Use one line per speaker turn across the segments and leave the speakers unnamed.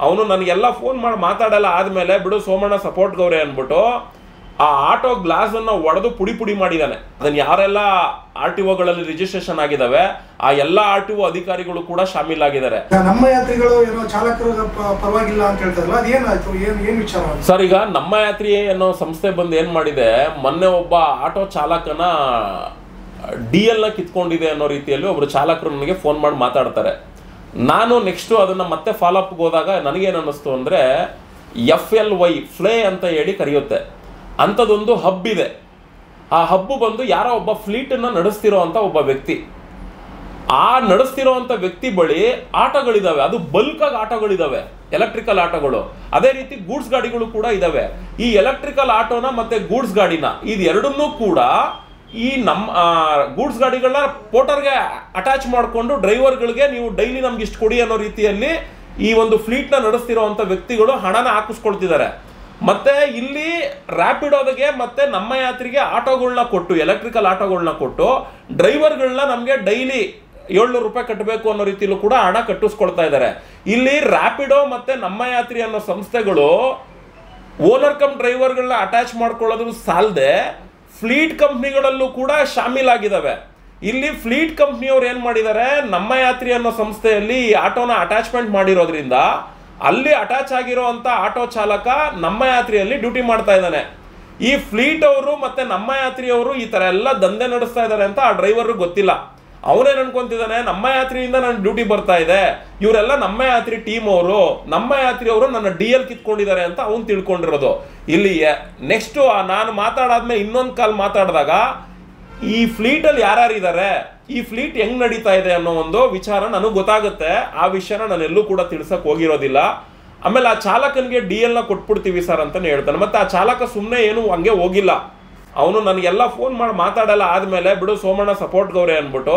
ಅವನು ನನಗೆಲ್ಲ ಫೋನ್ ಮಾಡಿ ಮಾತಾಡಲ್ಲ ಆದಮೇಲೆ ಬಿಡು ಸೋಮಣ್ಣ ಸಪೋರ್ಟ್ ಗೌರೆ ಅಂದ್ಬಿಟ್ಟು ಆ ಆಟೋ ಗ್ಲಾಸನ್ನು ಒಡೆದು ಪುಡಿ ಪುಡಿ ಮಾಡಿದ್ದಾನೆ. ಅದನ್ನು ಯಾರೆಲ್ಲ ಆರ್ ಟಿ ಒಗಳಲ್ಲಿ ರಿಜಿಸ್ಟ್ರೇಷನ್ ಆಗಿದ್ದಾವೆ ಆ ಎಲ್ಲ ಆರ್ ಟಿ ಒ ಅಧಿಕಾರಿಗಳು ಕೂಡ ಶಾಮೀಲಾಗಿದ್ದಾರೆ.
ನಮ್ಮ ಯಾತ್ರಿಗಳು ಏನೋ ಚಾಲಕರು ಪರವಾಗಿಲ್ಲ ಅಂತ ಹೇಳ್ತಾರಲ್ಲ, ಅದೇನಾಯ್ತು, ಏನು ವಿಚಾರ
ಸರ್? ಈಗ ನಮ್ಮ ಯಾತ್ರಿ ಅನ್ನೋ ಸಂಸ್ಥೆ ಬಂದು ಏನು ಮಾಡಿದೆ, ಮೊನ್ನೆ ಒಬ್ಬ ಆಟೋ ಚಾಲಕನ DL ನ ಕಿತ್ಕೊಂಡಿದೆ ಅನ್ನೋ ರೀತಿಯಲ್ಲಿ ಒಬ್ರು ಚಾಲಕರು ನನಗೆ ಫೋನ್ ಮಾಡಿ ಮಾತಾಡ್ತಾರೆ. ನಾನು ನೆಕ್ಸ್ಟು ಅದನ್ನು ಮತ್ತೆ ಫಾಲೋಅಪ್ಗೆ ಹೋದಾಗ ನನಗೇನು ಅನ್ನಿಸ್ತು ಅಂದರೆ, FLY ಫ್ಲೇ ಅಂತ ಹೇಳಿ ಕರೆಯುತ್ತೆ, ಅಂಥದ್ದೊಂದು ಹಬ್ ಇದೆ. ಆ ಹಬ್ಬು ಬಂದು ಯಾರೋ ಒಬ್ಬ ಫ್ಲೀಟನ್ನು ನಡೆಸ್ತಿರೋ ಅಂಥ ಒಬ್ಬ ವ್ಯಕ್ತಿ, ಆ ನಡೆಸ್ತಿರೋವಂಥ ವ್ಯಕ್ತಿ ಬಳಿ ಆಟೋಗಳಿದ್ದಾವೆ, ಅದು ಬಲ್ಕಾಗಿ ಆಟೋಗಳಿದ್ದಾವೆ, ಎಲೆಕ್ಟ್ರಿಕಲ್ ಆಟೋಗಳು. ಅದೇ ರೀತಿ ಗೂಡ್ಸ್ ಗಾಡಿಗಳು ಕೂಡ ಇದ್ದಾವೆ. ಈ ಎಲೆಕ್ಟ್ರಿಕಲ್ ಆಟೋನ ಮತ್ತೆ ಗೂಡ್ಸ್ ಗಾಡಿನ ಇದೆರಡನ್ನೂ ಕೂಡ ಈ ನಮ್ಮ ಗೂಡ್ಸ್ ಗಾಡಿಗಳನ್ನ ಪೋರ್ಟರ್ಗೆ ಅಟ್ಯಾಚ್ ಮಾಡಿಕೊಂಡು ಡ್ರೈವರ್ಗಳಿಗೆ ನೀವು ಡೈಲಿ ನಮ್ಗೆ ಇಷ್ಟು ಕೊಡಿ ಅನ್ನೋ ರೀತಿಯಲ್ಲಿ ಈ ಒಂದು ಫ್ಲೀಟ್ನ ನಡೆಸ್ತಿರೋವಂಥ ವ್ಯಕ್ತಿಗಳು ಹಣನ ಹಾಕಿಸ್ಕೊಳ್ತಿದ್ದಾರೆ. ಮತ್ತೆ ಇಲ್ಲಿ ರ್ಯಾಪಿಡೋದಾಗೆ ಮತ್ತೆ ನಮ್ಮ ಯಾತ್ರಿಗೆ ಆಟೋಗಳನ್ನ ಕೊಟ್ಟು, ಎಲೆಕ್ಟ್ರಿಕಲ್ ಆಟೋಗಳನ್ನ ಕೊಟ್ಟು ಡ್ರೈವರ್ಗಳನ್ನ ನಮಗೆ ಡೈಲಿ 700 ರೂಪಾಯಿ ಕಟ್ಟಬೇಕು ಅನ್ನೋ ರೀತಿಯಲ್ಲೂ ಕೂಡ ಹಣ ಕಟ್ಟಿಸ್ಕೊಳ್ತಾ ಇದ್ದಾರೆ. ಇಲ್ಲಿ ರ್ಯಾಪಿಡೋ ಮತ್ತೆ ನಮ್ಮ ಯಾತ್ರಿ ಅನ್ನೋ ಸಂಸ್ಥೆಗಳು ಓನರ್ ಕಮ್ ಡ್ರೈವರ್ಗಳನ್ನ ಅಟ್ಯಾಚ್ ಮಾಡ್ಕೊಳ್ಳೋದು ಸಾಲದೆ ಫ್ಲೀಟ್ ಕಂಪ್ನಿಗಳಲ್ಲೂ ಕೂಡ ಶಾಮೀಲಾಗಿದ್ದಾವೆ. ಇಲ್ಲಿ ಫ್ಲೀಟ್ ಕಂಪ್ನಿಯವ್ರು ಏನು ಮಾಡಿದ್ದಾರೆ, ನಮ್ಮ ಯಾತ್ರಿ ಅನ್ನೋ ಸಂಸ್ಥೆಯಲ್ಲಿ ಈ ಆಟೋನ ಅಟ್ಯಾಚ್ಮೆಂಟ್ ಮಾಡಿರೋದ್ರಿಂದ ಅಲ್ಲಿ ಅಟ್ಯಾಚ್ ಆಗಿರೋ ಅಂತ ಆಟೋ ಚಾಲಕ ನಮ್ಮ ಯಾತ್ರಿಯಲ್ಲಿ ಡ್ಯೂಟಿ ಮಾಡ್ತಾ ಇದ್ದಾನೆ. ಈ ಫ್ಲೀಟ್ ಅವರು ಮತ್ತೆ ನಮ್ಮ ಯಾತ್ರಿಯವರು ಈ ತರ ಎಲ್ಲ ದಂಧೆ ನಡೆಸ್ತಾ ಇದ್ದಾರೆ ಅಂತ ಆ ಡ್ರೈವರ್ ಗೊತ್ತಿಲ್ಲ. ಅವನೇನು ಅನ್ಕೊಂತಿದ್ದಾನೆ, ನಮ್ಮ ಯಾತ್ರಿಯಿಂದ ನನ್ನ ಡ್ಯೂಟಿ ಬರ್ತಾ ಇದೆ, ಇವರೆಲ್ಲ ನಮ್ಮ ಯಾತ್ರಿ ಟೀಮ್ ಅವರು, ನಮ್ಮ ಯಾತ್ರಿ ಅವರು ನನ್ನ DL ಕಿತ್ಕೊಂಡಿದ್ದಾರೆ ಅಂತ ಅವನು ತಿಳ್ಕೊಂಡಿರೋದು. ಇಲ್ಲಿ ನೆಕ್ಸ್ಟ್ ನಾನು ಮಾತಾಡಾದ್ಮೇಲೆ ಇನ್ನೊಂದು ಕಾಲ್ ಮಾತಾಡಿದಾಗ ಈ ಫ್ಲೀಟಲ್ಲಿ ಯಾರ್ಯಾರಿದ್ದಾರೆ, ಈ ಫ್ಲೀಟ್ ಹೆಂಗ್ ನಡೀತಾ ಇದೆ ಅನ್ನೋ ಒಂದು ವಿಚಾರ ನನಗೆ ಗೊತ್ತಾಗುತ್ತೆ. ಆ ವಿಷಯನ ನಾನು ಎಲ್ಲೂ ಕೂಡ ತಿಳ್ಸಕ್ ಹೋಗಿರೋದಿಲ್ಲ. ಆಮೇಲೆ ಆ ಚಾಲಕನಿಗೆ DL ನ ಕೊಟ್ಬಿಡ್ತೀವಿ ಸರ್ ಅಂತಾನೆ ಹೇಳ್ತಾನೆ. ಮತ್ತೆ ಆ ಚಾಲಕ ಸುಮ್ಮನೆ ಏನು ಹಂಗೆ ಹೋಗಿಲ್ಲ, ಅವನು ನನಗೆಲ್ಲ ಫೋನ್ ಮಾಡಿ ಮಾತಾಡಲ್ಲ ಆದಮೇಲೆ ಬಿಡು ಸೋಮಣ್ಣ ಸಪೋರ್ಟ್ ಗೌರೆ ಅಂದ್ಬಿಟ್ಟು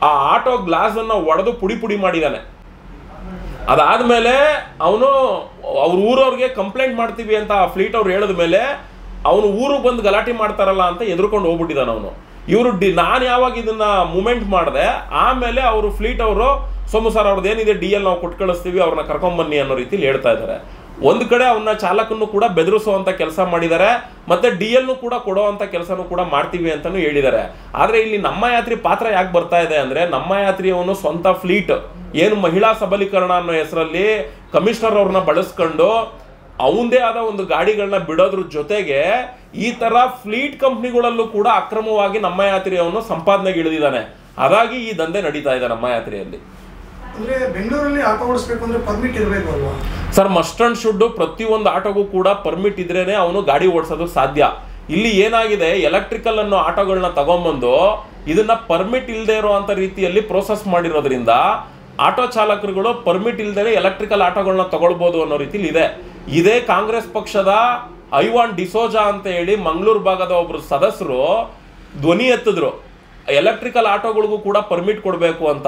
ಆ ಆಟೋ ಗ್ಲಾಸನ್ನು ಒಡೆದು ಪುಡಿ ಪುಡಿ ಮಾಡಿದ್ದಾನೆ. ಅದಾದಮೇಲೆ ಅವನು ಅವ್ರ ಊರವ್ರಿಗೆ ಕಂಪ್ಲೇಂಟ್ ಮಾಡ್ತೀವಿ ಅಂತ ಆ ಫ್ಲೀಟ್ ಅವ್ರು ಹೇಳಿದ ಮೇಲೆ ಅವನು ಊರಿಗೆ ಬಂದು ಗಲಾಟೆ ಮಾಡ್ತಾರಲ್ಲ ಅಂತ ಎದುರ್ಕೊಂಡು ಹೋಗ್ಬಿಟ್ಟಿದ್ದಾನೆ ಅವನು. ಇವರು ನಾನು ಯಾವಾಗ ಇದನ್ನ ಮೂಮೆಂಟ್ ಮಾಡಿದೆ ಆಮೇಲೆ ಅವರು ಫ್ಲೀಟ್ ಅವರು ಸೋಮು ಸರ್ ಅವ್ರದ್ದು ಏನಿದೆ DL ನಾವು ಕೊಟ್ಟು ಕಳಿಸ್ತೀವಿ, ಅವ್ರನ್ನ ಕರ್ಕೊಂಬನ್ನಿ ಅನ್ನೋ ರೀತಿಲಿ ಹೇಳ್ತಾ ಇದ್ದಾರೆ. ಒಂದು ಕಡೆ ಅವನ್ನ ಚಾಲಕನ್ನು ಕೂಡ ಬೆದರಿಸುವಂತ ಕೆಲಸ ಮಾಡಿದ್ದಾರೆ, ಮತ್ತೆ DL ಕೂಡ ಕೊಡುವಂತ ಕೆಲಸನೂ ಕೂಡ ಮಾಡ್ತೀವಿ ಅಂತಾನು ಹೇಳಿದ್ದಾರೆ. ಆದ್ರೆ ಇಲ್ಲಿ ನಮ್ಮ ಯಾತ್ರಿ ಪಾತ್ರ ಯಾಕೆ ಬರ್ತಾ ಇದೆ ಅಂದ್ರೆ, ನಮ್ಮ ಯಾತ್ರಿ ಅವನು ಸ್ವಂತ ಫ್ಲೀಟ್ ಏನು ಮಹಿಳಾ ಸಬಲೀಕರಣ ಅನ್ನೋ ಹೆಸರಲ್ಲಿ ಕಮಿಷನರ್ ಅವ್ರನ್ನ ಬಳಸ್ಕೊಂಡು ಅವಂದೇ ಆದ ಒಂದು ಗಾಡಿಗಳನ್ನ ಬಿಡೋದ್ರ ಜೊತೆಗೆ ಈ ತರ ಫ್ಲೀಟ್ ಕಂಪ್ನಿಗಳಲ್ಲೂ ಕೂಡ ಅಕ್ರಮವಾಗಿ ನಮ್ಮ ಯಾತ್ರಿ ಅವನು ಸಂಪಾದನೆಗೆ ಇಳಿದಿದ್ದಾನೆ. ಹಾಗಾಗಿ ಈ ದಂಧೆ ನಡೀತಾ ಇದೆ ನಮ್ಮ ಯಾತ್ರೆಯಲ್ಲಿ.
ಬೆಂಗಳೂರಲ್ಲಿ ಆಟೋ ಓಡಿಸಬೇಕು ಅಂದ್ರೆ ಪರ್ಮಿಟ್ ಇರಬೇಕು ಅಲ್ವಾ
ಸರ್? ಮಸ್ಟ್ ಅಂಡ್ ಶುಡ್ ಪ್ರತಿಯೊಂದು ಆಟೋಗೂ ಕೂಡ ಪರ್ಮಿಟ್ ಇದ್ರೇನೆ ಅವನು ಗಾಡಿ ಓಡಿಸೋದು ಸಾಧ್ಯ. ಇಲ್ಲಿ ಏನಾಗಿದೆ, ಎಲೆಕ್ಟ್ರಿಕಲ್ ಅನ್ನೋ ಆಟೋಗಳನ್ನ ತಗೊಂಡ್ಬಂದು ಇದನ್ನ ಪರ್ಮಿಟ್ ಇಲ್ಲದೆ ಇರುವಂತ ರೀತಿಯಲ್ಲಿ ಪ್ರೋಸೆಸ್ ಮಾಡಿರೋದ್ರಿಂದ ಆಟೋ ಚಾಲಕರುಗಳು ಪರ್ಮಿಟ್ ಇಲ್ಲದೆ ಎಲೆಕ್ಟ್ರಿಕಲ್ ಆಟೋಗಳನ್ನ ತಗೊಳ್ಬಹುದು ಅನ್ನೋ ರೀತಿಲಿ ಇದೆ. ಇದೇ ಕಾಂಗ್ರೆಸ್ ಪಕ್ಷದ ಐವಾನ್ ಡಿಸೋಜಾ ಅಂತ ಹೇಳಿ ಮಂಗಳೂರು ಭಾಗದ ಒಬ್ರು ಸದಸ್ಯರು ಧ್ವನಿ ಎತ್ತಿದ್ರು, ಎಲೆಕ್ಟ್ರಿಕಲ್ ಆಟೋಗಳಿಗೂ ಕೂಡ ಪರ್ಮಿಟ್ ಕೊಡಬೇಕು ಅಂತ.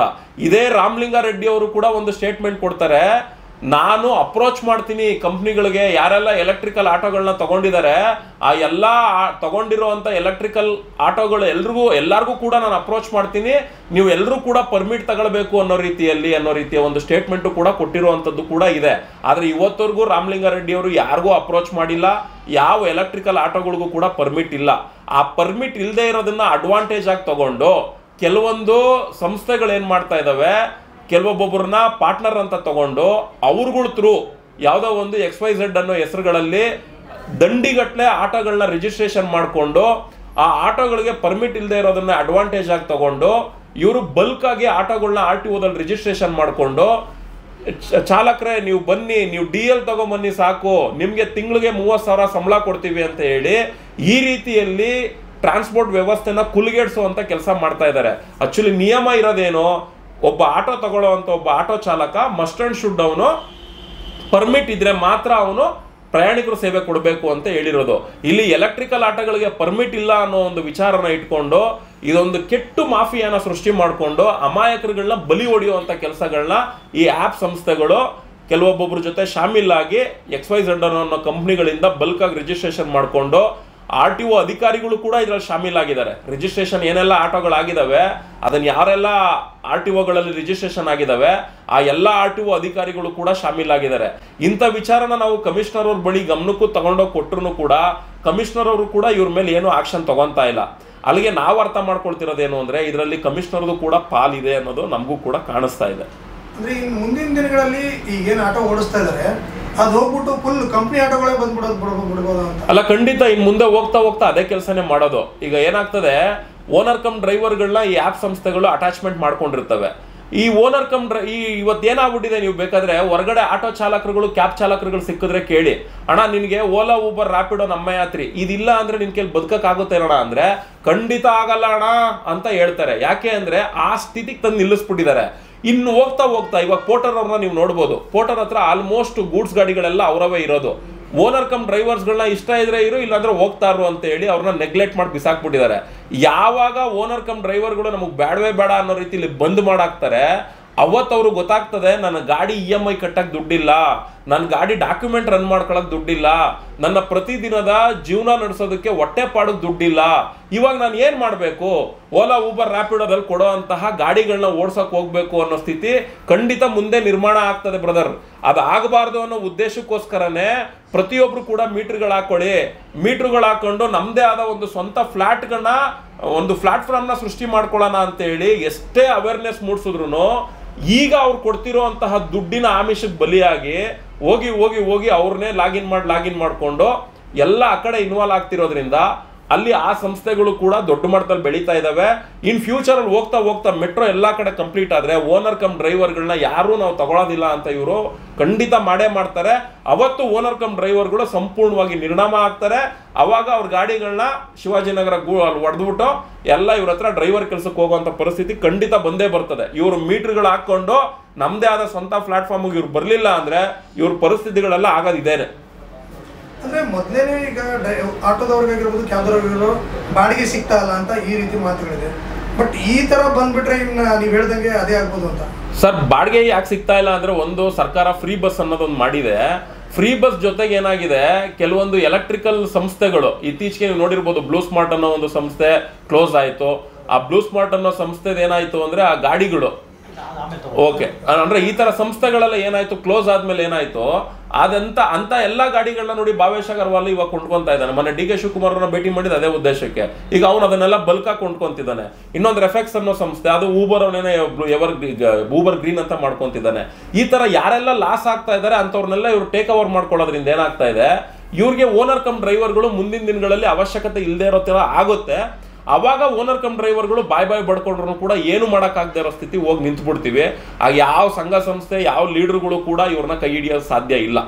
ಇದೇ ರಾಮಲಿಂಗಾರೆಡ್ಡಿ ಅವರು ಕೂಡ ಒಂದು ಸ್ಟೇಟ್ಮೆಂಟ್ ಕೊಡ್ತಾರೆ, ನಾನು ಅಪ್ರೋಚ್ ಮಾಡ್ತೀನಿ ಕಂಪ್ನಿಗಳಿಗೆ, ಯಾರೆಲ್ಲ ಎಲೆಕ್ಟ್ರಿಕಲ್ ಆಟೋಗಳನ್ನ ತಗೊಂಡಿದ್ದಾರೆ ಆ ಎಲ್ಲ ತಗೊಂಡಿರುವಂಥ ಎಲೆಕ್ಟ್ರಿಕಲ್ ಆಟೋಗಳು ಎಲ್ಲರಿಗೂ ಕೂಡ ನಾನು ಅಪ್ರೋಚ್ ಮಾಡ್ತೀನಿ, ನೀವು ಎಲ್ಲರೂ ಕೂಡ ಪರ್ಮಿಟ್ ತಗೊಳ್ಬೇಕು ಅನ್ನೋ ರೀತಿಯ ಒಂದು ಸ್ಟೇಟ್ಮೆಂಟು ಕೂಡ ಕೊಟ್ಟಿರುವಂಥದ್ದು ಕೂಡ ಇದೆ. ಆದರೆ ಇವತ್ತವರೆಗೂ ರಾಮಲಿಂಗಾರೆಡ್ಡಿ ಅವರು ಯಾರಿಗೂ ಅಪ್ರೋಚ್ ಮಾಡಿಲ್ಲ, ಯಾವ ಎಲೆಕ್ಟ್ರಿಕಲ್ ಆಟೋಗಳಿಗೂ ಕೂಡ ಪರ್ಮಿಟ್ ಇಲ್ಲ. ಆ ಪರ್ಮಿಟ್ ಇಲ್ಲದೆ ಇರೋದನ್ನ ಅಡ್ವಾಂಟೇಜ್ ಆಗಿ ತಗೊಂಡು ಕೆಲವೊಂದು ಸಂಸ್ಥೆಗಳು ಏನು ಮಾಡ್ತಾ ಇದ್ದಾವೆ, ಕೆಲವೊಬ್ಬೊಬ್ಬರನ್ನ ಪಾರ್ಟ್ನರ್ ಅಂತ ತಗೊಂಡು ಅವ್ರಗಳ ಥ್ರೂ ಯಾವುದೋ ಒಂದು XYZ ಅನ್ನೋ ಹೆಸರುಗಳಲ್ಲಿ ದಂಡಿಗಟ್ಟಲೆ ಆಟೋಗಳನ್ನ ರಿಜಿಸ್ಟ್ರೇಷನ್ ಮಾಡಿಕೊಂಡು ಆ ಆಟೋಗಳಿಗೆ ಪರ್ಮಿಟ್ ಇಲ್ಲದೆ ಇರೋದನ್ನ ಅಡ್ವಾಂಟೇಜ್ ಆಗಿ ತಗೊಂಡು ಇವರು ಬಲ್ಕ್ ಆಗಿ ಆಟೋಗಳನ್ನ RTOದಲ್ಲಿ ರಿಜಿಸ್ಟ್ರೇಷನ್ ಮಾಡಿಕೊಂಡು ಚಾಲಕರೇ ನೀವು ಬನ್ನಿ, ನೀವು DL ತಗೊಂಬನ್ನಿ ಸಾಕು, ನಿಮಗೆ ತಿಂಗಳಿಗೆ 30,000 ಸಂಬಳ ಕೊಡ್ತೀವಿ ಅಂತ ಹೇಳಿ ಈ ರೀತಿಯಲ್ಲಿ ಟ್ರಾನ್ಸ್ಪೋರ್ಟ್ ವ್ಯವಸ್ಥೆನ ಕುಲುಗೆಡಿಸುವಂತ ಕೆಲಸ ಮಾಡ್ತಾ ಇದ್ದಾರೆ. ಆಕ್ಚುಲಿ ನಿಯಮ ಇರೋದೇನು, ಒಬ್ಬ ಆಟೋ ತಗೊಳ್ಳೋವಂಥ ಒಬ್ಬ ಆಟೋ ಚಾಲಕ ಮಸ್ಟ್ ಅಂಡ್ ಶುಡ್ ಅವನು ಪರ್ಮಿಟ್ ಇದ್ರೆ ಮಾತ್ರ ಅವನು ಪ್ರಯಾಣಿಕರು ಸೇವೆ ಕೊಡಬೇಕು ಅಂತ ಹೇಳಿರೋದು. ಇಲ್ಲಿ ಎಲೆಕ್ಟ್ರಿಕಲ್ ಆಟೋಗಳಿಗೆ ಪರ್ಮಿಟ್ ಇಲ್ಲ ಅನ್ನೋ ಒಂದು ವಿಚಾರನ ಇಟ್ಕೊಂಡು ಇದೊಂದು ಕೆಟ್ಟು ಮಾಫಿಯಾನ ಸೃಷ್ಟಿ ಮಾಡಿಕೊಂಡು ಅಮಾಯಕರುಗಳನ್ನ ಬಲಿ ಹೊಡೆಯುವಂಥ ಕೆಲಸಗಳನ್ನ ಈ ಆ್ಯಪ್ ಸಂಸ್ಥೆಗಳು ಕೆಲವೊಬ್ಬೊಬ್ಬರ ಜೊತೆ ಶಾಮೀಲಾಗಿ XYZ ಅನ್ನೋ ಕಂಪ್ನಿಗಳಿಂದ ಬಲ್ಕಾಗಿ ರಿಜಿಸ್ಟ್ರೇಷನ್ ಮಾಡಿಕೊಂಡು RTO ಅಧಿಕಾರಿಗಳು ಕೂಡ ಇದರಲ್ಲಿ ಶಾಮೀಲಾಗಿದ್ದಾರೆ. ರಿಜಿಸ್ಟ್ರೇಷನ್ ಏನೆಲ್ಲ ಆಟೋಗಳಾಗಿದ್ದಾವೆ, ಅದನ್ನು ಯಾರೆಲ್ಲ RTOಗಳಲ್ಲಿ ರಿಜಿಸ್ಟ್ರೇಷನ್ ಆಗಿದ್ದಾವೆ ಆ ಎಲ್ಲ RTO ಅಧಿಕಾರಿಗಳು ಕೂಡ ಶಾಮೀಲಾಗಿದ್ದಾರೆ. ಇಂಥ ವಿಚಾರನ ನಾವು ಕಮಿಷನರ್ ಅವ್ರ ಬಳಿ ಗಮನಕ್ಕೂ ತಗೊಂಡೋಗಿ ಕೊಟ್ಟರು ಕೂಡ ಕಮಿಷನರ್ ಅವರು ಕೂಡ ಇವ್ರ ಮೇಲೆ ಏನೂ ಆಕ್ಷನ್ ತಗೊಂತಾ ಇಲ್ಲ. ಅಲ್ಲಿಗೆ ನಾವು ಅರ್ಥ ಮಾಡ್ಕೊಳ್ತಿರೋದೇನು ಅಂದ್ರೆ ಇದರಲ್ಲಿ ಕಮಿಷನರ್ದು ಕೂಡ ಪಾಲಿದೆ ಅನ್ನೋದು ನಮಗೂ ಕೂಡ ಕಾಣಿಸ್ತಾ ಇದೆ.
ಅಂದ್ರೆ ಇನ್ನು ಮುಂದಿನ ದಿನಗಳಲ್ಲಿ ಈಗೇನು ಆಟೋ ಓಡಿಸ್ತಾ ಇದ್ದಾರೆ ಅದು ಹೋಗ್ಬಿಟ್ಟು ಫುಲ್ ಕಂಪ್ನಿ ಆಟೋಗಳೇ ಬಿಡ್ಬೋದು ಅಂತ.
ಅಲ್ಲ, ಖಂಡಿತ ಇನ್ನು ಮುಂದೆ ಹೋಗ್ತಾ ಹೋಗ್ತಾ ಅದೇ ಕೆಲಸನೇ ಮಾಡೋದು. ಈಗ ಏನಾಗ್ತದೆ, ಓನರ್ ಕಮ್ ಡ್ರೈವರ್ಗಳನ್ನ ಈ ಆ್ಯಪ್ ಸಂಸ್ಥೆಗಳು ಅಟ್ಯಾಚ್ಮೆಂಟ್ ಮಾಡ್ಕೊಂಡಿರ್ತವೆ. ಈ ಓನರ್ ಕಮ್ ಇವತ್ತೇನಾಗ್ಬಿಟ್ಟಿದೆ, ನೀವು ಬೇಕಾದ್ರೆ ಹೊರಗಡೆ ಆಟೋ ಚಾಲಕರುಗಳು ಕ್ಯಾಬ್ ಚಾಲಕರುಗಳು ಸಿಕ್ಕಿದ್ರೆ ಕೇಳಿ, ಅಣ್ಣ ನಿನಗೆ ಓಲಾ ಊಬರ್ ರ್ಯಾಪಿಡೋ ನಮ್ಮ ಯಾತ್ರಿ ಇದಿಲ್ಲ ಅಂದ್ರೆ ನಿನ್ ಕೈಲಿ ಬದುಕಕ್ಕಾಗುತ್ತೆ ಅಣ್ಣ ಅಂದ್ರೆ ಖಂಡಿತ ಆಗಲ್ಲ ಅಣ್ಣ ಅಂತ ಹೇಳ್ತಾರೆ. ಯಾಕೆ ಅಂದ್ರೆ ಆ ಸ್ಥಿತಿಗೆ ತಂದು ನಿಲ್ಲಿಸ್ಬಿಟ್ಟಿದ್ದಾರೆ. ಇನ್ನು ಹೋಗ್ತಾ ಹೋಗ್ತಾ ಇವಾಗ ಪೋರ್ಟರ್ ಅವ್ರನ್ನ ನೀವು ನೋಡ್ಬೋದು, ಪೋರ್ಟರ್ ಹತ್ರ ಆಲ್ಮೋಸ್ಟ್ ಗೂಡ್ಸ್ ಗಾಡಿಗಳೆಲ್ಲ ಅವರವೇ ಇರೋದು. ಓನರ್ ಕಮ್ ಡ್ರೈವರ್ಸ್ಗಳನ್ನ ಇಷ್ಟ ಇದ್ರೆ ಇರು, ಇಲ್ಲಾಂದ್ರೆ ಹೋಗ್ತಾರು ಅಂತ ಹೇಳಿ ಅವ್ರನ್ನ ನೆಗ್ಲೆಕ್ಟ್ ಮಾಡಿ ಬಿಸಾಕ್ಬಿಟ್ಟಿದ್ದಾರೆ. ಯಾವಾಗ ಓನರ್ ಕಮ್ ಡ್ರೈವರ್ಗಳು ನಮಗೆ ಬೇಡವೇ ಬೇಡ ಅನ್ನೋ ರೀತಿಲಿ ಬಂದ್ ಮಾಡಾಕ್ತಾರೆ, ಅವತ್ತವ್ರು ಗೊತ್ತಾಗ್ತದೆ ನನ್ನ ಗಾಡಿ EMI ಕಟ್ಟಕ್ಕೆ ದುಡ್ಡಿಲ್ಲ, ನನ್ನ ಗಾಡಿ ಡಾಕ್ಯುಮೆಂಟ್ ರನ್ ಮಾಡ್ಕೊಳಕ್ ದುಡ್ಡಿಲ್ಲ, ನನ್ನ ಪ್ರತಿದಿನದ ಜೀವನ ನಡೆಸೋದಕ್ಕೆ ಹೊಟ್ಟೆ ಪಾಡಕ್ ದುಡ್ಡಿಲ್ಲ, ಇವಾಗ ನಾನು ಏನ್ ಮಾಡಬೇಕು, ಓಲಾ ಊಬರ್ ರ್ಯಾಪಿಡೋದಲ್ಲಿ ಕೊಡೋ ಅಂತಹ ಗಾಡಿಗಳನ್ನ ಓಡ್ಸಕ್ ಹೋಗ್ಬೇಕು ಅನ್ನೋ ಸ್ಥಿತಿ ಖಂಡಿತ ಮುಂದೆ ನಿರ್ಮಾಣ ಆಗ್ತದೆ ಬ್ರದರ್. ಅದಾಗಬಾರ್ದು ಅನ್ನೋ ಉದ್ದೇಶಕ್ಕೋಸ್ಕರನೇ ಪ್ರತಿಯೊಬ್ರು ಕೂಡ ಮೀಟರ್ಗಳು ಹಾಕೊಳ್ಳಿ, ಮೀಟರ್ಗಳು ಹಾಕೊಂಡು ನಮ್ದೇ ಆದ ಒಂದು ಸ್ವಂತ ಫ್ಲಾಟ್ಗಳನ್ನ ಒಂದು ಪ್ಲಾಟ್ಫಾರ್ಮ್ನ ಸೃಷ್ಟಿ ಮಾಡ್ಕೊಳ್ಳೋಣ ಅಂತ ಹೇಳಿ ಎಷ್ಟೇ ಅವೇರ್ನೆಸ್ ಮೂಡಿಸಿದ್ರು ಈಗ ಅವ್ರು ಕೊಡ್ತಿರೋ ಅಂತಹ ದುಡ್ಡಿನ ಆಮಿಷಕ್ಕೆ ಬಲಿಯಾಗಿ ಹೋಗಿ ಹೋಗಿ ಹೋಗಿ ಅವ್ರನ್ನೇ ಲಾಗಿನ್ ಮಾಡ್ಕೊಂಡು ಎಲ್ಲ ಆ ಕಡೆ ಇನ್ವಾಲ್ವ್ ಆಗ್ತಿರೋದ್ರಿಂದ ಅಲ್ಲಿ ಆ ಸಂಸ್ಥೆಗಳು ಕೂಡ ದೊಡ್ಡ ಮಟ್ಟದಲ್ಲಿ ಬೆಳೀತಾ ಇದಾವೆ. ಇನ್ ಫ್ಯೂಚರ್ ಅಲ್ಲಿ ಹೋಗ್ತಾ ಹೋಗ್ತಾ ಮೆಟ್ರೋ ಎಲ್ಲಾ ಕಡೆ ಕಂಪ್ಲೀಟ್ ಆದ್ರೆ ಓನರ್ ಕಮ್ ಡ್ರೈವರ್ಗಳನ್ನ ಯಾರು ನಾವು ತಗೊಳ್ಳೋದಿಲ್ಲ ಅಂತ ಇವರು ಖಂಡಿತ ಮಾಡೇ ಮಾಡ್ತಾರೆ. ಅವತ್ತು ಓನರ್ ಕಮ್ ಡ್ರೈವರ್ಗಳು ಸಂಪೂರ್ಣವಾಗಿ ನಿರ್ನಾಮ ಆಗ್ತಾರೆ. ಅವಾಗ ಅವ್ರ ಗಾಡಿಗಳನ್ನ ಶಿವಾಜಿನಗರ ಹೊಡೆದ್ಬಿಟ್ಟು ಎಲ್ಲ ಇವ್ರ ಹತ್ರ ಡ್ರೈವರ್ ಕೆಲಸಕ್ಕೆ ಹೋಗುವಂತ ಪರಿಸ್ಥಿತಿ ಖಂಡಿತ ಬಂದೇ ಬರ್ತದೆ. ಇವರು ಮೀಟರ್ಗಳು ಹಾಕೊಂಡು ನಮ್ದೇ ಆದ ಸ್ವಂತ ಪ್ಲಾಟ್ಫಾರ್ಮ್ಗೆ ಇವ್ರು ಬರ್ಲಿಲ್ಲ ಅಂದ್ರೆ ಇವ್ರ ಪರಿಸ್ಥಿತಿಗಳೆಲ್ಲ ಆಗೋದಿದ್ದೇನೆ.
ಅಂದ್ರೆ ಮೊದಲೇನೆ ಈಗ ಆಟೋದವ್ರಿಗಾಗಿರ್ಬೋದು ಕ್ಯಾಬ್ದವ್ರಿಗಿರೋ ಬಾಡಿಗೆ ಸಿಗ್ತಾ ಇಲ್ಲ ಅಂತ ಈ ರೀತಿ ಮಾತುಗಳಿದೆ. ಬಟ್ ಈ ತರ ಬಂದ್ಬಿಟ್ರೆ ಇನ್ನು ನೀವು ಹೇಳ್ದಂಗೆ ಅದೇ ಆಗ್ಬೋದು ಅಂತ.
ಸರ್, ಬಾಡಿಗೆ ಯಾಕೆ ಸಿಗ್ತಾ ಇಲ್ಲ ಅಂದ್ರೆ ಒಂದು ಸರ್ಕಾರ ಫ್ರೀ ಬಸ್ ಅನ್ನೋದೊಂದು ಮಾಡಿದೆ. ಫ್ರೀ ಬಸ್ ಜೊತೆಗೆ ಏನಾಗಿದೆ, ಕೆಲವೊಂದು ಎಲೆಕ್ಟ್ರಿಕಲ್ ಸಂಸ್ಥೆಗಳು ಇತ್ತೀಚೆಗೆ ನೀವು ನೋಡಿರ್ಬೋದು, ಬ್ಲೂ ಸ್ಮಾರ್ಟ್ ಅನ್ನೋ ಒಂದು ಸಂಸ್ಥೆ ಕ್ಲೋಸ್ ಆಯ್ತು. ಆ ಬ್ಲೂ ಸ್ಮಾರ್ಟ್ ಅನ್ನೋ ಸಂಸ್ಥೆದ ಏನಾಯ್ತು ಅಂದ್ರೆ ಆ ಗಾಡಿಗಳು ಓಕೆ ಅಂದ್ರೆ ಈ ತರ ಸಂಸ್ಥೆಗಳೆಲ್ಲ ಏನಾಯ್ತು, ಕ್ಲೋಸ್ ಆದ್ಮೇಲೆ ಏನಾಯ್ತು, ಅಂತ ಎಲ್ಲ ಗಾಡಿಗಳನ್ನ ನೋಡಿ ಭಾವೇಶ್ ಅಗರ್ವಾಲ್ ಇವಾಗ ಕೊಂಡ್ಕೊಂತಾ ಇದ್ದಾನೆ. ಮೊನ್ನೆ DK ಶಿವಕುಮಾರ್ನ ಭೇಟಿ ಮಾಡಿದ ಅದೇ ಉದ್ದೇಶಕ್ಕೆ. ಈಗ ಅವನು ಅದನ್ನೆಲ್ಲ ಬಲ್ಕಾಗಿ ಕೊಂಡ್ಕೊಂತಿದ್ದಾನೆ. ಇನ್ನೊಂದು ರೆಫೆಕ್ಸ್ ಅನ್ನೋ ಸಂಸ್ಥೆ, ಅದು ಊಬರ್ ಅವನೇನೆ ಊಬರ್ ಗ್ರೀನ್ ಅಂತ ಮಾಡ್ಕೊಂತಿದ್ದಾನೆ. ಈ ತರ ಯಾರೆಲ್ಲ ಲಾಸ್ ಆಗ್ತಾ ಇದ್ದಾರೆ ಅಂತವ್ರನ್ನೆಲ್ಲ ಇವ್ರು ಟೇಕ್ ಓವರ್ ಮಾಡ್ಕೊಳ್ಳೋದ್ರಿಂದ ಏನಾಗ್ತಾ ಇದೆ, ಇವ್ರಿಗೆ ಓನರ್ ಕಮ್ ಡ್ರೈವರ್ಗಳು ಮುಂದಿನ ದಿನಗಳಲ್ಲಿ ಅವಶ್ಯಕತೆ ಇಲ್ಲದೆ ಇರೋ ತರ ಆಗುತ್ತೆ. ಅವಾಗ ಓನರ್ ಕಮ್ ಡ್ರೈವರ್ಗಳು ಬಾಯ್ ಬಡ್ಕೊಂಡ್ರು ಕೂಡ ಏನು ಮಾಡೋಕ್ಕಾಗದೇ ಇರೋ ಸ್ಥಿತಿ ಹೋಗಿ ನಿಂತ್ಬಿಡ್ತೀವಿ. ಯಾವ ಸಂಘ ಸಂಸ್ಥೆ ಯಾವ ಲೀಡರ್ಗಳು ಕೂಡ ಇವ್ರನ್ನ ಕೈ ಹಿಡಿಯೋದು ಸಾಧ್ಯ ಇಲ್ಲ.